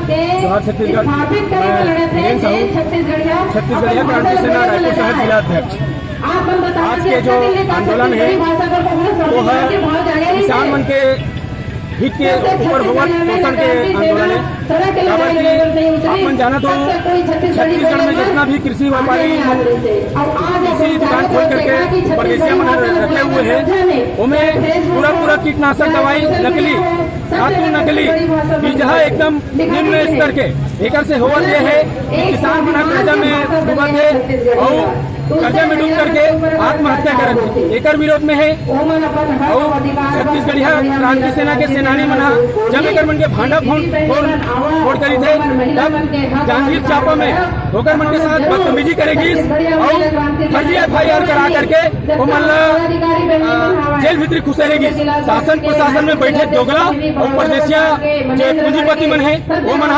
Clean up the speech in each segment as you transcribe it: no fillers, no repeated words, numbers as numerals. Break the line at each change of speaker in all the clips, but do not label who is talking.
जोहार छत्तीसगढ़। मैं छत्तीसगढ़िया क्रांति सेना रायपुर शहर जिला अध्यक्ष। आज के जो आंदोलन है वो है किसान मन के हित के ऊपर होवत शोषण के आंदोलन है। आप मन जाना तो छत्तीसगढ़ में जितना भी कृषि व्यापारी कृषि दुकान खोल करके परदेशिया मन रखे हुए हैं उनमें पूरा कीटनाशक दवाई नकली धातु नकली बीजहा एकदम निम्न स्तर के एक से होवत यह है कि किसान मन कर्जा में डूबत है और कर्जा में डूब करके आत्महत्या करत है। एक विरोध में है और छत्तीसगढ़िया क्रांति सेना के सेनानी मना जब एक मन के भांडा फोड़ करी थे तब जांजगीर चांपा में होकर मन के साथ बदतमीजी करेगी और फर्जी FIR करा करके वो मन जेल भीतरी खुसेरेगी। शासन प्रशासन में बैठे दोगला और परदेशिया जो पूंजीपति मन है वो मन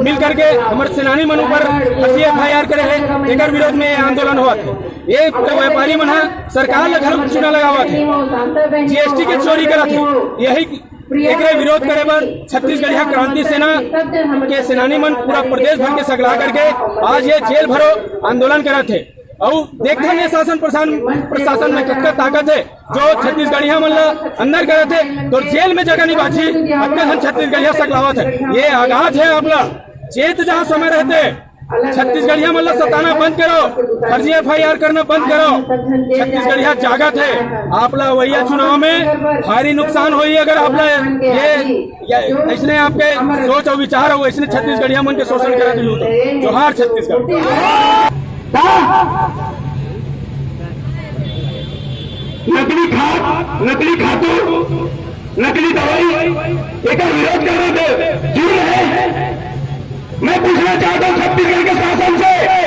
मिल करके हमारे सेनानी मन पर फर्जी FIR करे है। एक विरोध में आंदोलन हुआ था। ये व्यापारी मन सरकार ने घर चुना लगावा थे, GST के चोरी करा थे। यही एक विरोध करे बर छत्तीसगढ़िया क्रांति सेना के सेनानी मन पूरा प्रदेश भर के सगला करके आज ये जेल भरो आंदोलन करा थे। और देखते हैं शासन प्रशासन में कितना ताकत है जो छत्तीसगढ़िया मन अंदर करे थे तो जेल में जगह नहीं बाची हम छत्तीसगढ़िया सगलावत है। ये आगाज है आपला चेत जहाँ समय रहते छत्तीसगढ़िया मतलब सताना बंद करो, फर्जी FIR करना बंद करो। छत्तीसगढ़िया जागत है आपला वही चुनाव में भारी नुकसान हुई अगर आपला ये ऐसने आपके सोच और विचार हो ऐसने छत्तीसगढ़िया मन के शोषण करा दिलू तो जोहार छत्तीसगढ़।
नकली खातू नकली दवाई एक विरोध कर रहे थे। मैं पूछना चाहता हूँ छत्तीसगढ़